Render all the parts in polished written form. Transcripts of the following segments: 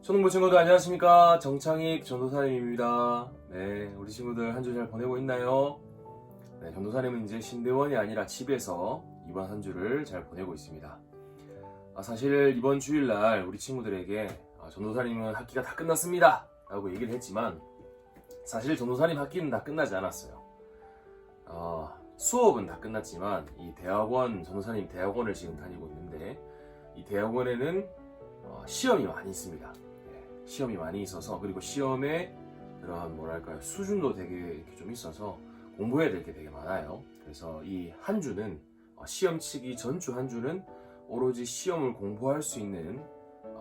초등부 친구들 안녕하십니까? 정창익 전도사님입니다. 네, 우리 친구들 한 주 잘 보내고 있나요? 네, 전도사님은 이제 신대원이 아니라 집에서 이번 한 주를 잘 보내고 있습니다. 사실 이번 주일날 우리 친구들에게 전도사님은 학기가 다 끝났습니다 라고 얘기를 했지만 사실 전도사님 학기는 다 끝나지 않았어요. 수업은 다 끝났지만 이 대학원, 전도사님 대학원을 지금 다니고 있는데 이 대학원에는 시험이 많이 있습니다. 네, 시험이 많이 있어서, 그리고 시험에 그런 뭐랄까요, 수준도 되게 이렇게 좀 있어서 공부해야 될 게 되게 많아요. 그래서 이 한 주는 시험 치기 전주 한 주는 오로지 시험을 공부할 수 있는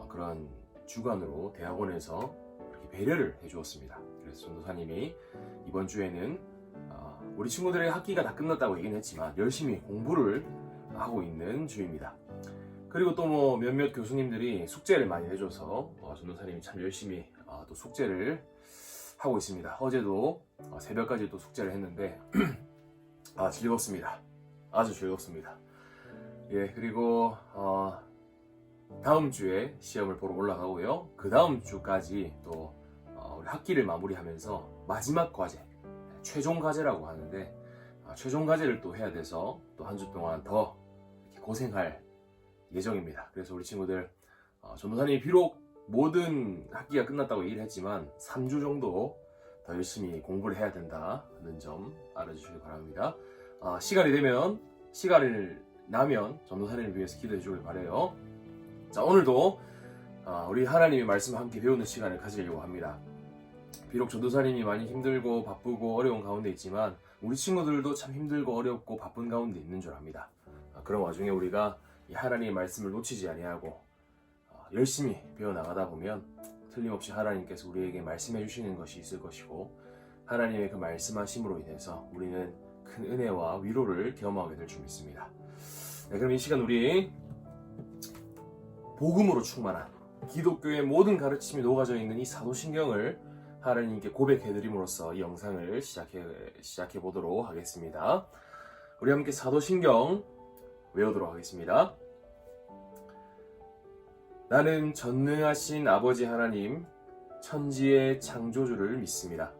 그런 주간으로 대학원에서 이렇게 배려를 해주었습니다. 그래서 전도사님이 이번 주에는 우리 친구들의 학기가 다 끝났다고 얘기는 했지만 열심히 공부를 하고 있는 주입니다. 그리고 또 뭐 몇몇 교수님들이 숙제를 많이 내줘서 전도사님이 참 열심히 또 숙제를 하고 있습니다. 어제도 새벽까지 또 숙제를 했는데 즐겁습니다. 아주 즐겁습니다. 예, 그리고 다음 주에 시험을 보러 올라가고요. 그 다음 주까지 또 우리 학기를 마무리하면서 마지막 과제, 최종 과제라고 하는데 최종 과제를 또 해야 돼서 또 한 주 동안 더 이렇게 고생할 예정입니다. 그래서 우리 친구들 전도사님이 비록 모든 학기가 끝났다고 얘기를 했지만 3주 정도 더 열심히 공부를 해야 된다는 점 알아주시기 바랍니다. 시간이 나면 전도사님을 위해서 기도해 주길 바라요. 자, 오늘도 우리 하나님의 말씀을 함께 배우는 시간을 가지려고 합니다. 비록 전도사님이 많이 힘들고 바쁘고 어려운 가운데 있지만 우리 친구들도 참 힘들고 어렵고 바쁜 가운데 있는 줄 압니다. 그런 와중에 우리가 이 하나님의 말씀을 놓치지 아니하고 열심히 배워나가다 보면 틀림없이 하나님께서 우리에게 말씀해 주시는 것이 있을 것이고, 하나님의 그 말씀하심으로 인해서 우리는 큰 은혜와 위로를 경험하게 될 줄 믿습니다. 네, 그럼 이 시간 우리 복음으로 충만한 기독교의 모든 가르침이 녹아져 있는 이 사도신경을 하나님께 고백해 드림으로써 이 영상을 시작해 보도록 하겠습니다. 우리 함께 사도신경 외우도록 하겠습니다. 나는 전능하신 아버지 하나님, 천지의 창조주를 믿습니다.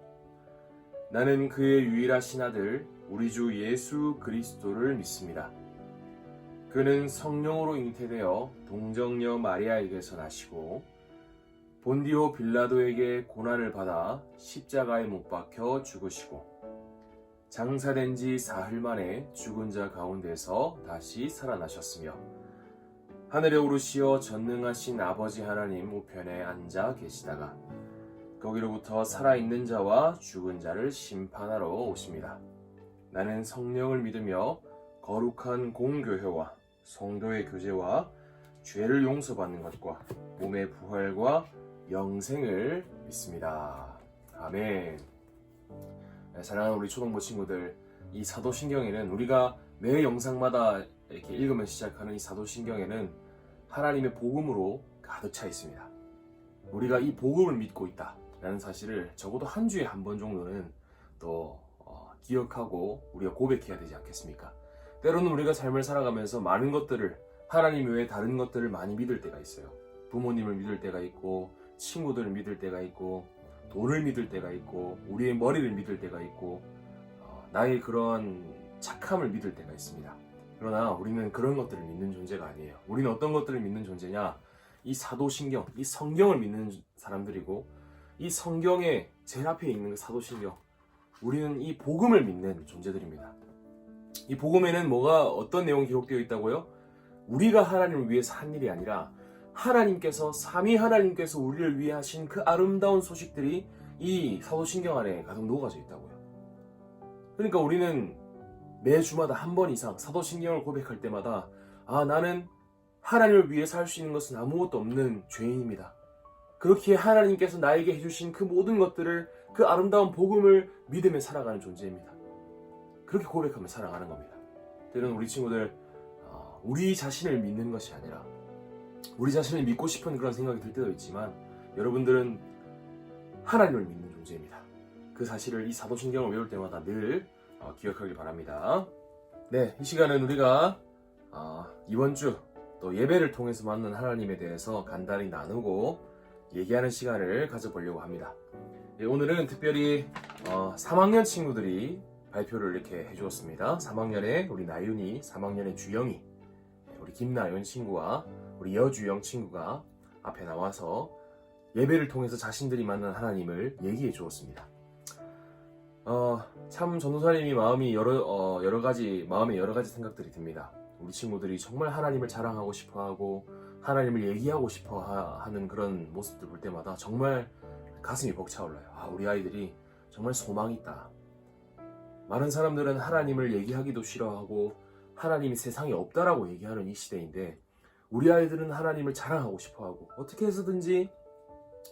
나는 그의 유일하신 아들, 우리 주 예수 그리스도를 믿습니다. 그는 성령으로 잉태되어 동정녀 마리아에게서 나시고 본디오 빌라도에게 고난을 받아 십자가에 못 박혀 죽으시고 장사된 지 사흘 만에 죽은 자 가운데서 다시 살아나셨으며 하늘에 오르시어 전능하신 아버지 하나님 우편에 앉아 계시다가 거기로부터 살아있는 자와 죽은 자를 심판하러 오십니다. 나는 성령을 믿으며 거룩한 공교회와 성도의 교제와 죄를 용서받는 것과 몸의 부활과 영생을 믿습니다. 아멘. 사랑하는 우리 초등부 친구들, 이 사도신경에는 우리가 매 영상마다 이렇게 읽으면서 시작하는 이 사도신경에는 하나님의 복음으로 가득 차 있습니다. 우리가 이 복음을 믿고 있다라는 사실을 적어도 한 주에 한 번 정도는 또 기억하고 우리가 고백해야 되지 않겠습니까? 때로는 우리가 삶을 살아가면서 많은 것들을, 하나님 외에 다른 것들을 많이 믿을 때가 있어요. 부모님을 믿을 때가 있고, 친구들을 믿을 때가 있고, 돈을 믿을 때가 있고, 우리의 머리를 믿을 때가 있고, 나의 그런 착함을 믿을 때가 있습니다. 그러나 우리는 그런 것들을 믿는 존재가 아니에요. 우리는 어떤 것들을 믿는 존재냐? 이 사도신경, 이 성경을 믿는 사람들이고, 이 성경의 제일 앞에 있는 그 사도신경, 우리는 이 복음을 믿는 존재들입니다. 이 복음에는 어떤 내용이 기록되어 있다고요? 우리가 하나님을 위해서 한 일이 아니라 하나님께서, 삼위 하나님께서 우리를 위해 하신 그 아름다운 소식들이 이 사도신경 안에 가득 녹아져 있다고요. 그러니까 우리는 매주마다 한 번 이상 사도신경을 고백할 때마다 나는 하나님을 위해서 할 수 있는 것은 아무것도 없는 죄인입니다. 그렇기에 하나님께서 나에게 해주신 그 모든 것들을, 그 아름다운 복음을 믿으며 살아가는 존재입니다. 그렇게 고백하며 살아가는 겁니다. 때로는 우리 친구들, 우리 자신을 믿는 것이 아니라 우리 자신을 믿고 싶은 그런 생각이 들 때도 있지만 여러분들은 하나님을 믿는 존재입니다. 그 사실을 이 사도신경을 외울 때마다 늘 기억하길 바랍니다. 네, 이 시간은 우리가 이번 주 또 예배를 통해서 만난 하나님에 대해서 간단히 나누고 얘기하는 시간을 가져보려고 합니다. 오늘은 특별히 3학년 친구들이 발표를 이렇게 해주었습니다. 3학년에 우리 나윤이, 3학년의 주영이, 우리 김나윤 친구와 우리 여주영 친구가 앞에 나와서 예배를 통해서 자신들이 만난 하나님을 얘기해 주었습니다. 참 전도사님이 마음에 여러 가지 생각들이 듭니다. 우리 친구들이 정말 하나님을 자랑하고 싶어하고 하나님을 얘기하고 싶어하는 그런 모습들 볼 때마다 정말 가슴이 벅차올라요. 우리 아이들이 정말 소망이 있다. 많은 사람들은 하나님을 얘기하기도 싫어하고 하나님이 세상에 없다라고 얘기하는 이 시대인데, 우리 아이들은 하나님을 자랑하고 싶어하고 어떻게 해서든지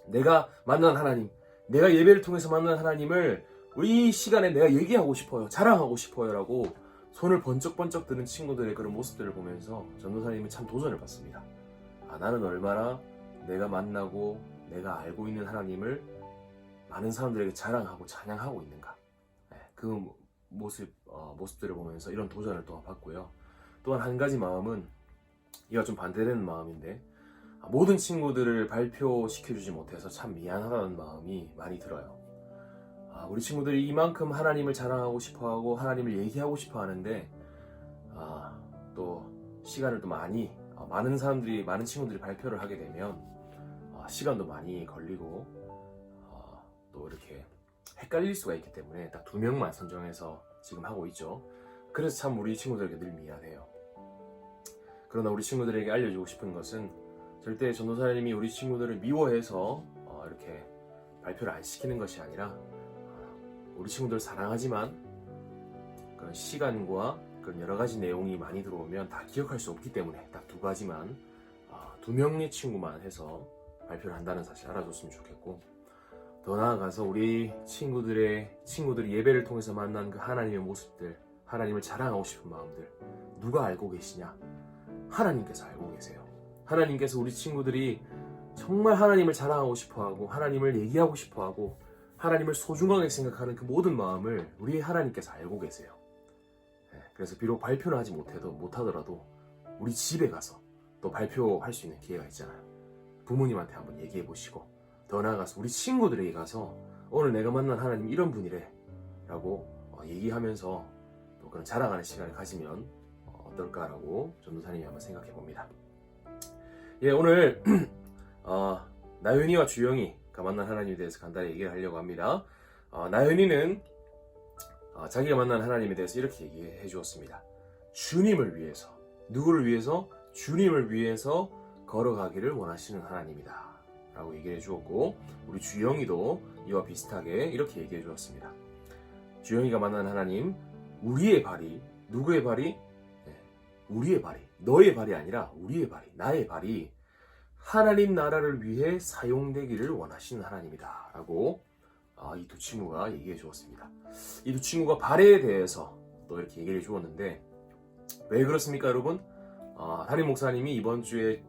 내가 만난 하나님, 내가 예배를 통해서 만난 하나님을 이 시간에 내가 얘기하고 싶어요, 자랑하고 싶어요 라고 손을 번쩍번쩍 드는 친구들의 그런 모습들을 보면서 전도사님은 참 도전을 받습니다. 나는 얼마나 내가 만나고 내가 알고 있는 하나님을 많은 사람들에게 자랑하고 찬양하고 있는가. 그 모습들을 보면서 이런 도전을 또한 받고요. 또한 한 가지 마음은, 이와 좀 반대되는 마음인데, 모든 친구들을 발표시켜주지 못해서 참 미안하다는 마음이 많이 들어요. 우리 친구들이 이만큼 하나님을 자랑하고 싶어하고 하나님을 얘기하고 싶어 하는데, 또 시간을 또 많은 친구들이 발표를 하게 되면 시간도 많이 걸리고 또 이렇게 헷갈릴 수가 있기 때문에 딱 2명만 선정해서 지금 하고 있죠. 그래서 참 우리 친구들에게 늘 미안해요. 그러나 우리 친구들에게 알려주고 싶은 것은, 절대 전도사님이 우리 친구들을 미워해서 이렇게 발표를 안 시키는 것이 아니라, 우리 친구들 사랑하지만 그런 시간과 그런 여러 가지 내용이 많이 들어오면 다 기억할 수 없기 때문에 딱 2가지만, 2명의 친구만 해서 발표를 한다는 사실 알아줬으면 좋겠고, 더 나아가서 우리 친구들이 예배를 통해서 만난 그 하나님의 모습들, 하나님을 자랑하고 싶은 마음들, 누가 알고 계시냐? 하나님께서 알고 계세요. 하나님께서 우리 친구들이 정말 하나님을 자랑하고 싶어하고 하나님을 얘기하고 싶어하고 하나님을 소중하게 생각하는 그 모든 마음을 우리 하나님께서 알고 계세요. 그래서 비록 발표를 하지 못하더라도 우리 집에 가서 또 발표할 수 있는 기회가 있잖아요. 부모님한테 한번 얘기해 보시고, 더 나아가서 우리 친구들에게 가서 오늘 내가 만난 하나님 이런 분이래 라고 얘기하면서 또 그런 자랑하는 시간을 가지면 어떨까라고 전도사님이 한번 생각해 봅니다. 오늘 나윤이와 주영이가 만난 하나님에 대해서 간단히 얘기를 하려고 합니다. 나윤이는 자기가 만난 하나님에 대해서 이렇게 얘기해 주었습니다. 주님을 위해서, 누구를 위해서? 주님을 위해서 걸어가기를 원하시는 하나님이다 라고 얘기해 주었고, 우리 주영이도 이와 비슷하게 이렇게 얘기해 주었습니다. 주영이가 만난 하나님, 우리의 발이, 누구의 발이? 우리의 발이, 너의 발이 아니라 우리의 발이, 나의 발이 하나님 나라를 위해 사용되기를 원하시는 하나님이다 라고 이 2 친구가 얘기해 주었습니다. 이 2 친구가 발에 대해서 또 이렇게 얘기를 해 주었는데, 왜 그렇습니까 여러분? 담임 목사님이 이번 주에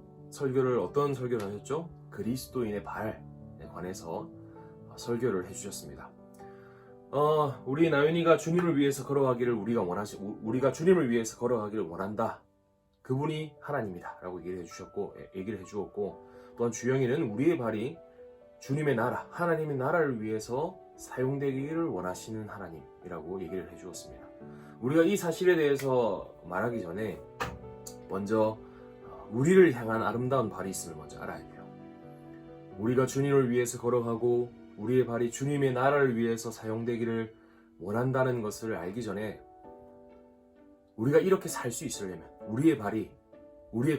어떤 설교를 하셨죠? 그리스도인의 발에 관해서 설교를 해주셨습니다. 우리 나윤이가 주님을 위해서 걸어가기를 우리가 주님을 위해서 걸어가기를 원한다. 그분이 하나님이다 라고 얘기를 해주었고, 또한 주영이는 우리의 발이 주님의 나라, 하나님의 나라를 위해서 사용되기를 원하시는 하나님이라고 얘기를 해주었습니다. 우리가 이 사실에 대해서 말하기 전에 먼저 우리를 향한 아름다운 발이 있음을 먼저 알아야 돼요. 우리가 주님을 위해서 걸어가고 우리의 발이 주님의 나라를 위해서 사용되기를 원한다는 것을 알기 전에, 우리가 이렇게 살 수 있으려면 우리의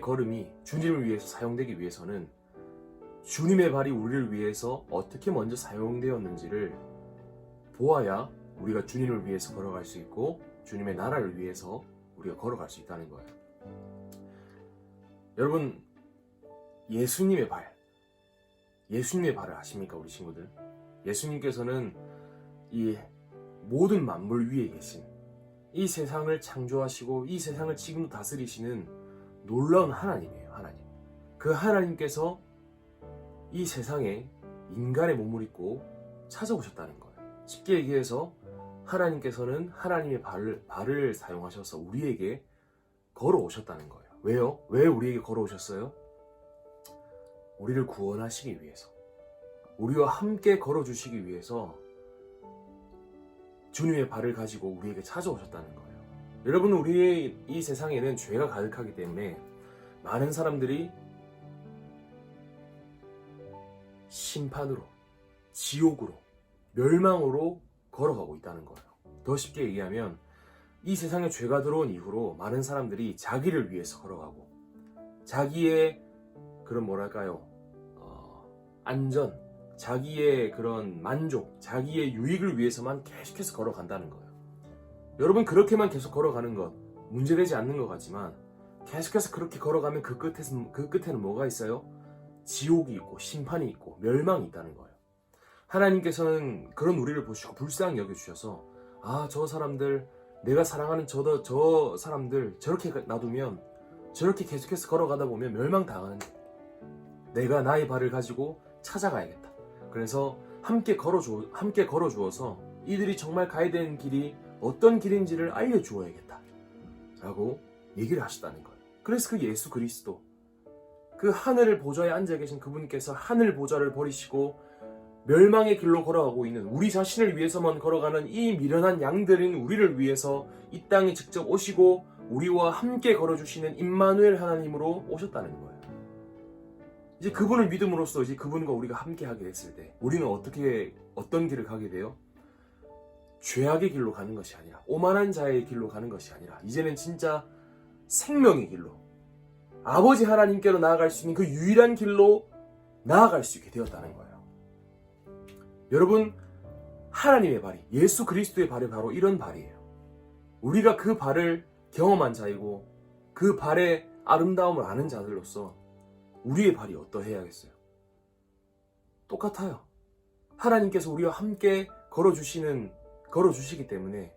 걸음이 주님을 위해서 사용되기 위해서는 주님의 발이 우리를 위해서 어떻게 먼저 사용되었는지를 보아야 우리가 주님을 위해서 걸어갈 수 있고 주님의 나라를 위해서 우리가 걸어갈 수 있다는 거예요. 여러분, 예수님의 발을 아십니까 우리 친구들? 예수님께서는 이 모든 만물 위에 계신, 이 세상을 창조하시고 이 세상을 지금도 다스리시는 놀라운 하나님이에요. 그 하나님께서 이 세상에 인간의 몸을 입고 찾아오셨다는 거예요. 쉽게 얘기해서 하나님께서는 하나님의 발을 사용하셔서 우리에게 걸어오셨다는 거예요. 왜요? 왜 우리에게 걸어오셨어요? 우리를 구원하시기 위해서, 우리와 함께 걸어주시기 위해서 주님의 발을 가지고 우리에게 찾아오셨다는 거예요. 여러분, 우리의 이 세상에는 죄가 가득하기 때문에 많은 사람들이 심판으로, 지옥으로, 멸망으로 걸어가고 있다는 거예요. 더 쉽게 얘기하면 이 세상에 죄가 들어온 이후로 많은 사람들이 자기를 위해서 걸어가고 자기의 그런 안전, 자기의 그런 만족, 자기의 유익을 위해서만 계속해서 걸어간다는 거예요. 여러분, 그렇게만 계속 걸어가는 것 문제되지 않는 것 같지만 계속해서 그렇게 걸어가면 그 끝에는 뭐가 있어요? 지옥이 있고 심판이 있고 멸망이 있다는 거예요. 하나님께서는 그런 우리를 보시고 불쌍히 여겨주셔서 저 사람들, 내가 사랑하는 저 사람들 저렇게 놔두면 저렇게 계속해서 걸어가다 보면 멸망당하는데 내가 나의 발을 가지고 찾아가야겠다. 그래서 함께 걸어주어서 이들이 정말 가야 되는 길이 어떤 길인지를 알려주어야겠다 라고 얘기를 하셨다는 거예요. 그래서 그 예수 그리스도, 그 하늘 보좌에 앉아 계신 그분께서 하늘 보좌를 버리시고 멸망의 길로 걸어가고 있는 우리 자신을 위해서만 걸어가는 이 미련한 양들인 우리를 위해서 이 땅에 직접 오시고 우리와 함께 걸어주시는 임마누엘 하나님으로 오셨다는 거예요. 이제 그분을 믿음으로써 이제 그분과 우리가 함께 하게 됐을 때 우리는 어떤 길을 가게 돼요? 죄악의 길로 가는 것이 아니라, 오만한 자의 길로 가는 것이 아니라 이제는 진짜 생명의 길로, 아버지 하나님께로 나아갈 수 있는 그 유일한 길로 나아갈 수 있게 되었다는 거예요. 여러분, 하나님의 발이, 예수 그리스도의 발이 바로 이런 발이에요. 우리가 그 발을 경험한 자이고 그 발의 아름다움을 아는 자들로서 우리의 발이 어떠해야겠어요? 똑같아요. 하나님께서 우리와 함께 걸어주시기 때문에,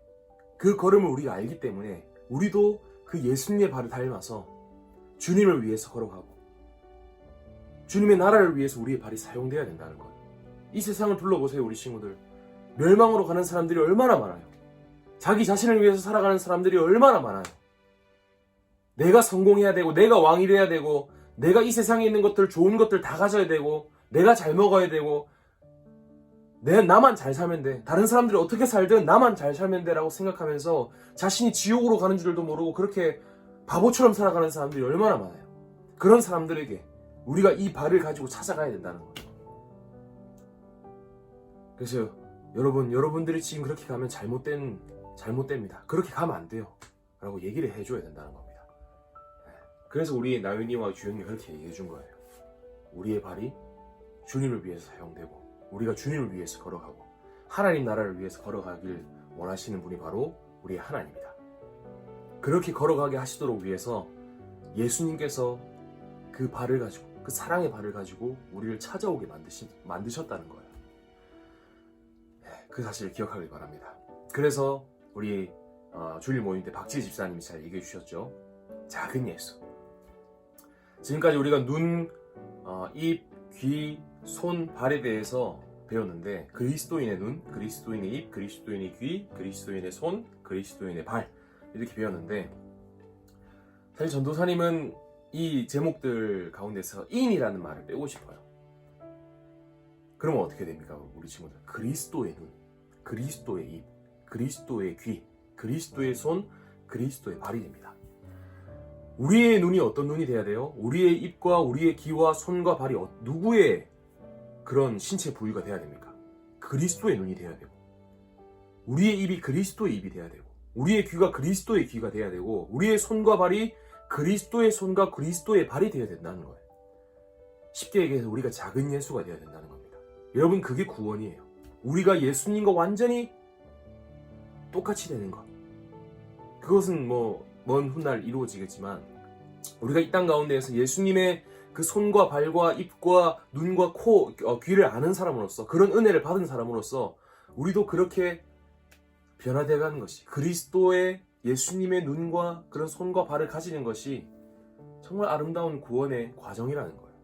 그 걸음을 우리가 알기 때문에 우리도 그 예수님의 발을 닮아서 주님을 위해서 걸어가고 주님의 나라를 위해서 우리의 발이 사용돼야 된다는 거예요. 이 세상을 둘러보세요. 우리 친구들, 멸망으로 가는 사람들이 얼마나 많아요. 자기 자신을 위해서 살아가는 사람들이 얼마나 많아요. 내가 성공해야 되고, 내가 왕이 돼야 되고, 내가 이 세상에 있는 것들, 좋은 것들 다 가져야 되고, 내가 잘 먹어야 되고, 나만 잘 살면 돼, 다른 사람들이 어떻게 살든 나만 잘 살면 돼 라고 생각하면서 자신이 지옥으로 가는 줄도 모르고 그렇게 바보처럼 살아가는 사람들이 얼마나 많아요. 그런 사람들에게 우리가 이 발을 가지고 찾아가야 된다는 거예요. 그래서 여러분들이 지금 그렇게 가면 잘못됩니다. 그렇게 가면 안 돼요 라고 얘기를 해줘야 된다는 겁니다. 그래서 우리 나윤이와 주영이 그렇게 얘기해 준 거예요. 우리의 발이 주님을 위해서 사용되고 우리가 주님을 위해서 걸어가고 하나님 나라를 위해서 걸어가길 원하시는 분이 바로 우리의 하나님이다. 그렇게 걸어가게 하시도록 위해서 예수님께서 그 발을 가지고, 그 사랑의 발을 가지고 우리를 찾아오게 만드셨다는 거예요. 그 사실을 기억하길 바랍니다. 그래서 우리 주일 모임 때 박지희 집사님이 잘 얘기해 주셨죠. 작은 예수. 지금까지 우리가 눈, 입, 귀, 손, 발에 대해서 배웠는데, 그리스도인의 눈, 그리스도인의 입, 그리스도인의 귀, 그리스도인의 손, 그리스도인의 발, 이렇게 배웠는데, 사실 전도사님은 이 제목들 가운데서 인이라는 말을 빼고 싶어요. 그러면 어떻게 됩니까? 우리 친구들, 그리스도의 눈, 그리스도의 입, 그리스도의 귀, 그리스도의 손, 그리스도의 발이 됩니다. 우리의 눈이 어떤 눈이 돼야 돼요? 우리의 입과 우리의 귀와 손과 발이 누구의 그런 신체 부위가 돼야 됩니까? 그리스도의 눈이 돼야 되고, 우리의 입이 그리스도의 입이 돼야 되고, 우리의 귀가 그리스도의 귀가 돼야 되고, 우리의 손과 발이 그리스도의 손과 그리스도의 발이 돼야 된다는 거예요. 쉽게 얘기해서 우리가 작은 예수가 돼야 된다는 겁니다. 여러분, 그게 구원이에요. 우리가 예수님과 완전히 똑같이 되는 것. 그것은 먼 훗날 이루어지겠지만, 우리가 이 땅 가운데에서 예수님의 그 손과 발과 입과 눈과 코, 귀를 아는 사람으로서, 그런 은혜를 받은 사람으로서 우리도 그렇게 변화되어가는 것이, 그리스도의 예수님의 눈과 그런 손과 발을 가지는 것이 정말 아름다운 구원의 과정이라는 거예요.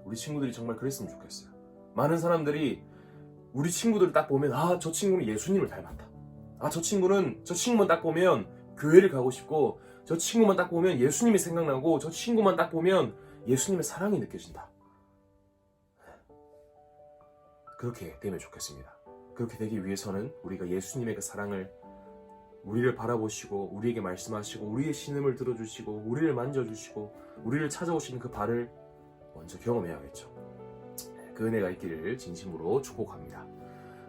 우리 친구들이 정말 그랬으면 좋겠어요. 많은 사람들이 우리 친구들을 딱 보면, 저 친구는 예수님을 닮았다. 저 친구만 딱 보면 교회를 가고 싶고, 저 친구만 딱 보면 예수님이 생각나고, 저 친구만 딱 보면 예수님의 사랑이 느껴진다. 그렇게 되면 좋겠습니다. 그렇게 되기 위해서는 우리가 예수님의 그 사랑을, 우리를 바라보시고 우리에게 말씀하시고 우리의 신음을 들어주시고 우리를 만져주시고 우리를 찾아오시는 그 발을 먼저 경험해야겠죠. 그 은혜가 있기를 진심으로 축복합니다.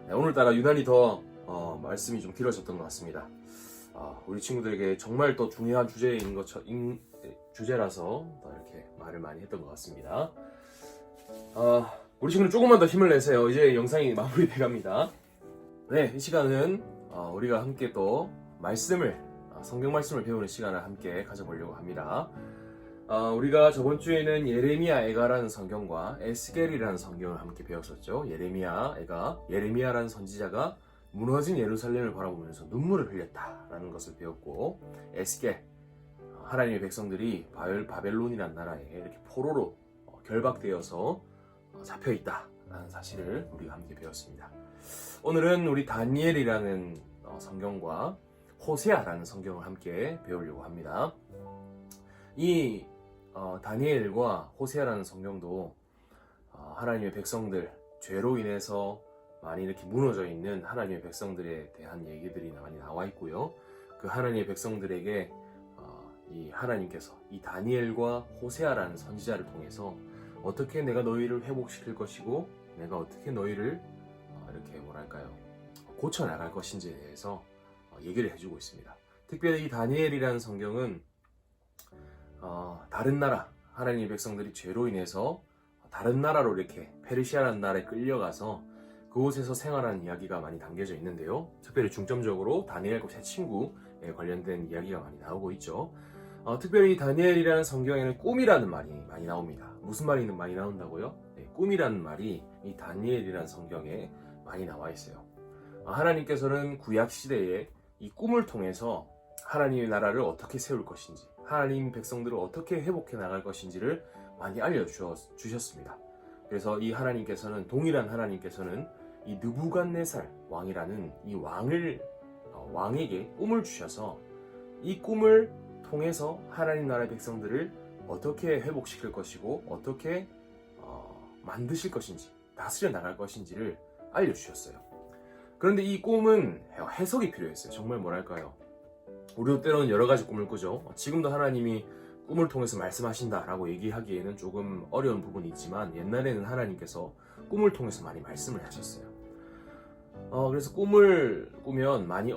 오늘따라 유난히 더 말씀이 좀 길어졌던 것 같습니다. 우리 친구들에게 정말 또 중요한 주제라서 더 이렇게 말을 많이 했던 것 같습니다. 우리 친구들 조금만 더 힘을 내세요. 이제 영상이 마무리돼 갑니다. 네, 이 시간은 우리가 함께 또 성경 말씀을 배우는 시간을 함께 가져보려고 합니다. 우리가 저번 주에는 예레미야 애가라는 성경과 에스겔이라는 성경을 함께 배웠었죠. 예레미야라는 선지자가 무너진 예루살렘을 바라보면서 눈물을 흘렸다라는 것을 배웠고, 에스겔, 하나님의 백성들이 바벨론이라는 나라에 이렇게 포로로 결박되어서 잡혀있다라는 사실을 우리가 함께 배웠습니다. 오늘은 우리 다니엘이라는 성경과 호세아라는 성경을 함께 배우려고 합니다. 이 다니엘과 호세아라는 성경도 하나님의 백성들, 죄로 인해서 많이 이렇게 무너져 있는 하나님의 백성들에 대한 얘기들이 많이 나와 있고요. 그 하나님의 백성들에게 이 하나님께서 이 다니엘과 호세아라는 선지자를 통해서 어떻게 내가 너희를 회복시킬 것이고 내가 어떻게 너희를 이렇게 고쳐 나갈 것인지에 대해서 얘기를 해주고 있습니다. 특별히 이 다니엘이라는 성경은 다른 나라, 하나님의 백성들이 죄로 인해서 다른 나라로 이렇게 페르시아라는 나라에 끌려가서 그곳에서 생활하는 이야기가 많이 담겨져 있는데요. 특별히 중점적으로 다니엘과 세 친구에 관련된 이야기가 많이 나오고 있죠. 특별히 다니엘이라는 성경에는 꿈이라는 말이 많이 나옵니다. 무슨 말이 많이 나온다고요? 네, 꿈이라는 말이 이 다니엘이라는 성경에 많이 나와 있어요. 하나님께서는 구약 시대에 이 꿈을 통해서 하나님의 나라를 어떻게 세울 것인지, 하나님 백성들을 어떻게 회복해 나갈 것인지를 많이 알려주셨습니다. 그래서 이 하나님께서는, 동일한 하나님께서는 이 느부갓네살 왕이라는 이 왕에게 꿈을 주셔서 이 꿈을 통해서 하나님 나라의 백성들을 어떻게 회복시킬 것이고 어떻게 만드실 것인지, 다스려 나갈 것인지를 알려주셨어요. 그런데 이 꿈은 해석이 필요했어요. 정말 우리도 때로는 여러 가지 꿈을 꾸죠. 지금도 하나님이 꿈을 통해서 말씀하신다라고 얘기하기에는 조금 어려운 부분이 있지만, 옛날에는 하나님께서 꿈을 통해서 많이 말씀을 하셨어요. 그래서 꿈을 꾸면 많이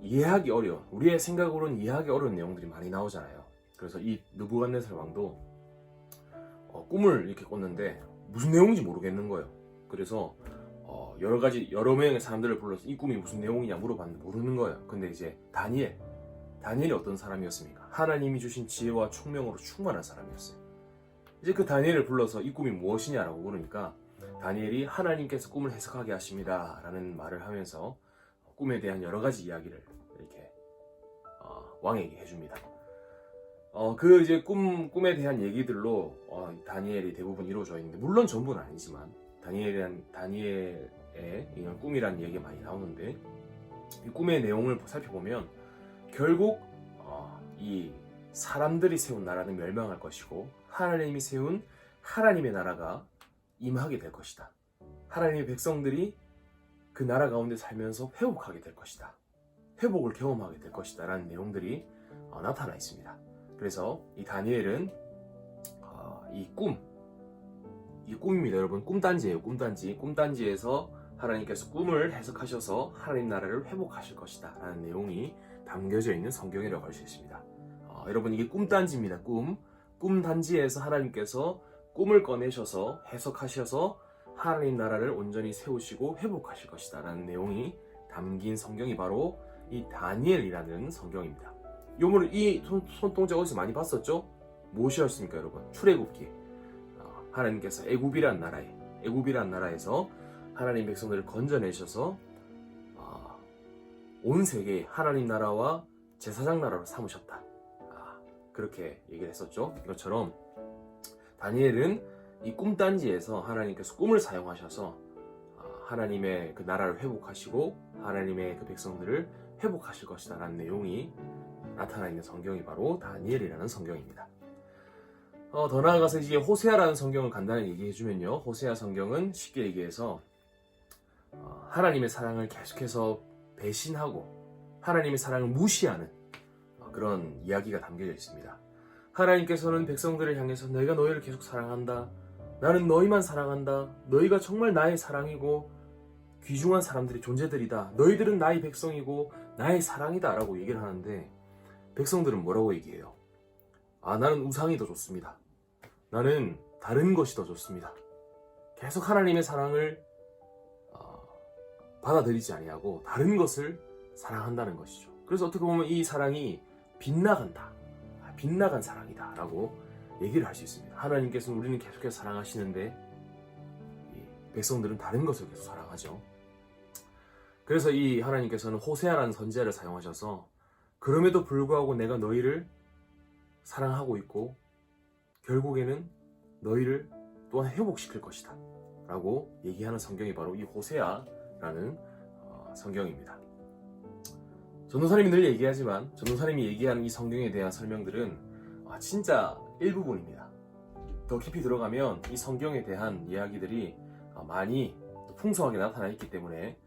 이해하기 어려운, 우리의 생각으로는 이해하기 어려운 내용들이 많이 나오잖아요. 그래서 이 느부갓네살 왕도 꿈을 이렇게 꿨는데 무슨 내용인지 모르겠는 거예요. 그래서 여러 명의 사람들을 불러서 이 꿈이 무슨 내용이냐 물어봤는데 모르는 거예요. 근데 이제 다니엘이 어떤 사람이었습니까? 하나님이 주신 지혜와 총명으로 충만한 사람이었어요. 이제 그 다니엘을 불러서 이 꿈이 무엇이냐라고 물으니까 다니엘이 하나님께서 꿈을 해석하게 하십니다 라는 말을 하면서 꿈에 대한 여러 가지 이야기를 이렇게 왕에게 해줍니다. 그 이제 꿈에 대한 얘기들로 다니엘이 대부분 이루어져 있는데, 물론 전부는 아니지만 다니엘의 이런 꿈이라는 얘기가 많이 나오는데, 이 꿈의 내용을 살펴보면 결국 이 사람들이 세운 나라는 멸망할 것이고 하나님이 세운 하나님의 나라가 임하게 될 것이다. 하나님의 백성들이 그 나라 가운데 살면서 회복하게 될 것이다. 회복을 경험하게 될 것이다 라는 내용들이 나타나 있습니다. 그래서 이 다니엘은 이 꿈입니다. 여러분, 꿈단지예요. 꿈단지에서 하나님께서 꿈을 해석하셔서 하나님 나라를 회복하실 것이다 라는 내용이 담겨져 있는 성경이라고 할 수 있습니다. 여러분, 이게 꿈단지입니다. 꿈단지에서 하나님께서 꿈을 꺼내셔서 해석하셔서 하나님 나라를 온전히 세우시고 회복하실 것이다 라는 내용이 담긴 성경이 바로 이 다니엘이라는 성경입니다. 이 손동작 어디서 많이 봤었죠? 무엇이었습니까, 여러분? 출애굽기. 하나님께서 애굽이란 나라에서 하나님 백성들을 건져내셔서 온 세계에 하나님 나라와 제사장 나라로 삼으셨다. 그렇게 얘기를 했었죠. 이것처럼 다니엘은 이 꿈단지에서 하나님께서 꿈을 사용하셔서 하나님의 그 나라를 회복하시고 하나님의 그 백성들을 회복하실 것이다 라는 내용이 나타나 있는 성경이 바로 다니엘이라는 성경입니다. 더 나아가서 이제 호세아라는 성경을 간단히 얘기해주면요. 호세아 성경은 쉽게 얘기해서 하나님의 사랑을 계속해서 배신하고 하나님의 사랑을 무시하는 그런 이야기가 담겨져 있습니다. 하나님께서는 백성들을 향해서 내가 너희를 계속 사랑한다. 나는 너희만 사랑한다. 너희가 정말 나의 사랑이고 귀중한 사람들이 존재들이다. 너희들은 나의 백성이고 나의 사랑이다 라고 얘기를 하는데 백성들은 뭐라고 얘기해요? 나는 우상이 더 좋습니다. 나는 다른 것이 더 좋습니다. 계속 하나님의 사랑을 받아들이지 아니하고 다른 것을 사랑한다는 것이죠. 그래서 어떻게 보면 이 사랑이 빗나간다. 빗나간 사랑이다 라고 얘기를 할 수 있습니다. 하나님께서는 우리는 계속해서 사랑하시는데 백성들은 다른 것을 계속 사랑하죠. 그래서 이 하나님께서는 호세아라는 선지자를 사용하셔서 그럼에도 불구하고 내가 너희를 사랑하고 있고 결국에는 너희를 또한 회복시킬 것이다 라고 얘기하는 성경이 바로 이 호세아라는 성경입니다. 전도사님이 늘 얘기하지만 전도사님이 얘기하는 이 성경에 대한 설명들은 진짜 일부분입니다. 더 깊이 들어가면 이 성경에 대한 이야기들이 많이 풍성하게 나타나 있기 때문에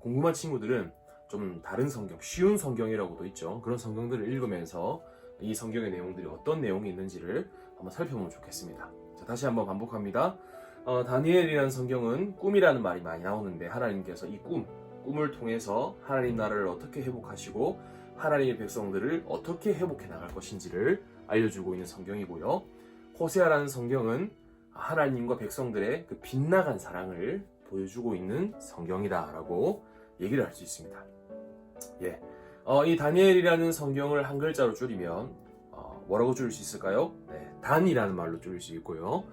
궁금한 친구들은 좀 다른 성경, 쉬운 성경이라고도 있죠. 그런 성경들을 읽으면서 이 성경의 내용들이 어떤 내용이 있는지를 한번 살펴보면 좋겠습니다. 자, 다시 한번 반복합니다. 다니엘이라는 성경은 꿈이라는 말이 많이 나오는데 하나님께서 이 꿈을 통해서 하나님 나라를 어떻게 회복하시고 하나님의 백성들을 어떻게 회복해 나갈 것인지를 알려주고 있는 성경이고요. 호세아라는 성경은 하나님과 백성들의 그 빗나간 사랑을 보여주고 있는 성경이다라고 얘기를 할 수 있습니다. 이 다니엘이라는 성경을 한 글자로 줄이면 뭐라고 줄일 수 있을까요? 단이라는 말로 줄일 수 있고요.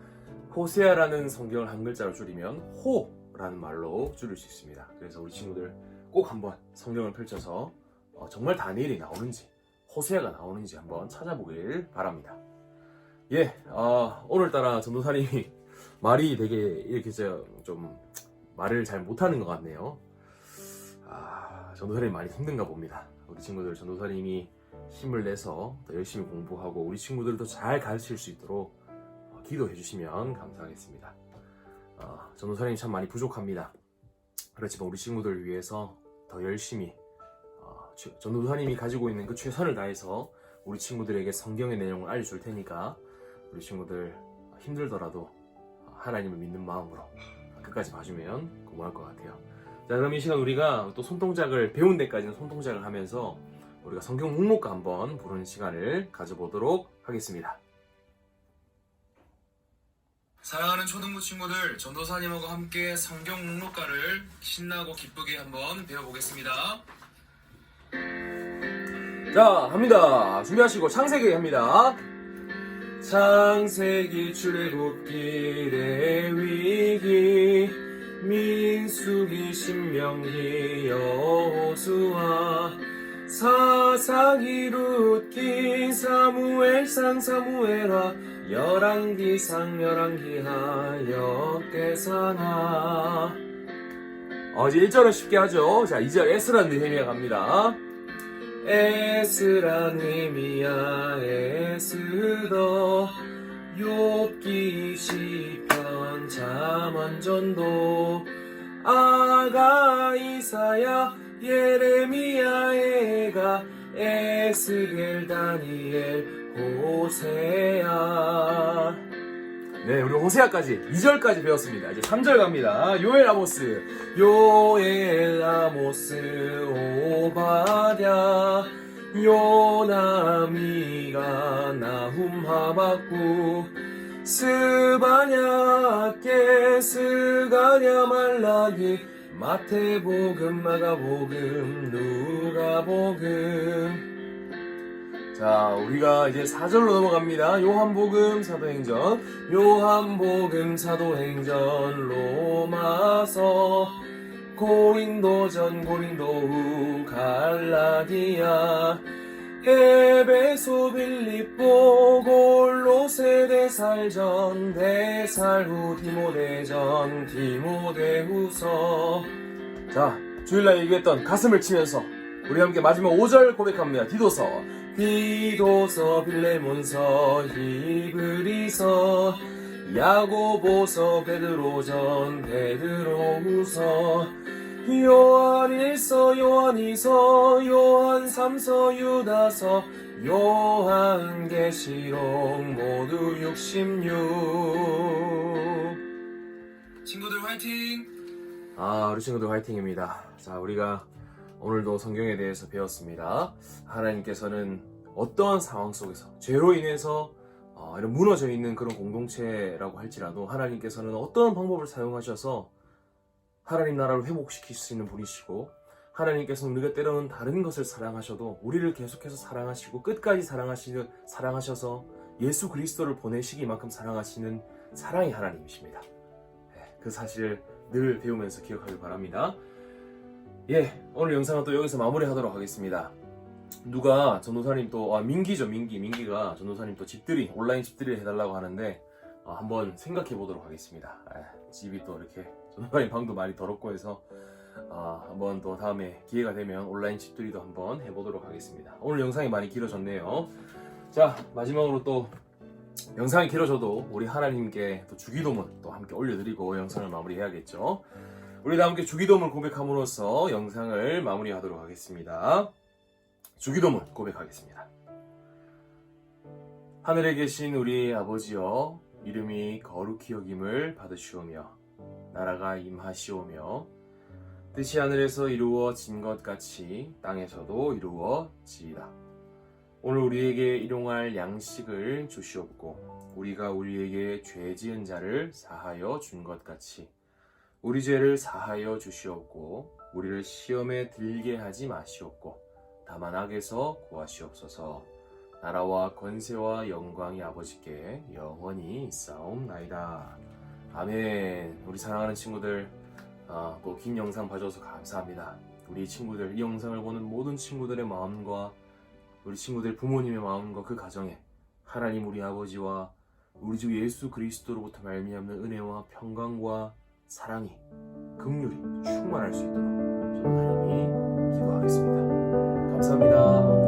호세아라는 성경을 한 글자로 줄이면 호라는 말로 줄일 수 있습니다. 그래서 우리 친구들 꼭 한번 성경을 펼쳐서 정말 다니엘이 나오는지 호세아가 나오는지 한번 찾아보길 바랍니다. 오늘따라 전도사님이 말이 되게 이렇게 좀 말을 잘 못하는 것 같네요. 전도사님이 많이 힘든가 봅니다. 우리 친구들 전도사님이 힘을 내서 더 열심히 공부하고 우리 친구들도 잘 가르칠 수 있도록 기도해 주시면 감사하겠습니다. 전도사님이 참 많이 부족합니다. 그렇지만 우리 친구들을 위해서 더 열심히 전도사님이 가지고 있는 그 최선을 다해서 우리 친구들에게 성경의 내용을 알려줄 테니까 우리 친구들 힘들더라도 하나님을 믿는 마음으로 끝까지 봐주면 고마울 것 같아요. 자, 그럼 이 시간 우리가 또 손동작을 배운 데까지는 손동작을 하면서 우리가 성경 묵묵가 한번 부르는 시간을 가져보도록 하겠습니다. 사랑하는 초등부 친구들, 전도사님하고 함께 성경 묵묵가를 신나고 기쁘게 한번 배워보겠습니다. 자, 갑니다. 준비하시고 창세기 합니다. 창세기 출애굽기 레위기 민수기 신명기 여호수아 사사기 룻기 사무엘상 사무엘하 열왕기상 열왕기하 역대상하 이제 1절은 쉽게 하죠. 자, 2절 에스라 느헤미야 갑니다. 에스라 느헤미야 에스더 욥기 시편 잠언전도 아가 이사야 예레미야 에가 에스겔 다니엘 호세아. 네, 우리 호세아까지 2절까지 배웠습니다. 이제 3절 갑니다. 요엘 아모스 오바댜 요나미가 나훔 하박국 스바냐 께 스가냐 말라기 마태복음 마가복음 누가복음. 자, 우리가 이제 4절로 넘어갑니다. 요한복음 사도행전 요한복음 사도행전 로마서 고린도전 고린도후 갈라디아 에베소 빌립보 골로새 데살전 데살후 디모데전 디모데후서. 자, 주일날 얘기했던 가슴을 치면서 우리 함께 마지막 5절 고백합니다. 디도서 디도서, 빌레몬서, 히브리서, 야고보서, 베드로전, 베드로후서, 요한일서, 요한이서, 요한삼서, 유다서, 요한계시록 모두 66. 친구들 화이팅! 우리 친구들 화이팅입니다. 자, 우리가 오늘도 성경에 대해서 배웠습니다. 하나님께서는 어떠한 상황 속에서 죄로 인해서 이런 무너져 있는 그런 공동체라고 할지라도 하나님께서는 어떤 방법을 사용하셔서 하나님 나라를 회복시킬 수 있는 분이시고, 하나님께서는 우리가 때로는 다른 것을 사랑하셔도 우리를 계속해서 사랑하시고 끝까지 사랑하셔서 예수 그리스도를 보내시기 만큼 사랑하시는 사랑의 하나님이십니다. 그 사실을 늘 배우면서 기억하길 바랍니다. 오늘 영상은 또 여기서 마무리하도록 하겠습니다. 누가 전도사님 또 민기가 전도사님 또 온라인 집들이를 해달라고 하는데 한번 생각해 보도록 하겠습니다. 집이 또 이렇게 전도사님 방도 많이 더럽고 해서 한번 또 다음에 기회가 되면 온라인 집들이도 한번 해보도록 하겠습니다. 오늘 영상이 많이 길어졌네요. 자, 마지막으로 또 영상이 길어져도 우리 하나님께 또 주기도문 또 함께 올려드리고 영상을 마무리해야겠죠. 우리 다 함께 주기도문 고백함으로써 영상을 마무리하도록 하겠습니다. 주기도문 고백하겠습니다. 하늘에 계신 우리 아버지여, 이름이 거룩히 여김을 받으시오며 나라가 임하시오며 뜻이 하늘에서 이루어진 것 같이 땅에서도 이루어지이다. 오늘 우리에게 일용할 양식을 주시옵고 우리가 우리에게 죄 지은 자를 사하여 준 것 같이 우리 죄를 사하여 주시옵고 우리를 시험에 들게 하지 마시옵고 다만 악에서 구하시옵소서. 나라와 권세와 영광이 아버지께 영원히 있사옵나이다. 아멘. 우리 사랑하는 친구들, 또 긴 영상 봐줘서 감사합니다. 우리 친구들, 이 영상을 보는 모든 친구들의 마음과 우리 친구들 부모님의 마음과 그 가정에 하나님 우리 아버지와 우리 주 예수 그리스도로부터 말미암는 은혜와 평강과 사랑이 긍휼이 충만할 수 있도록 저는 하나님이 기도하겠습니다. 감사합니다.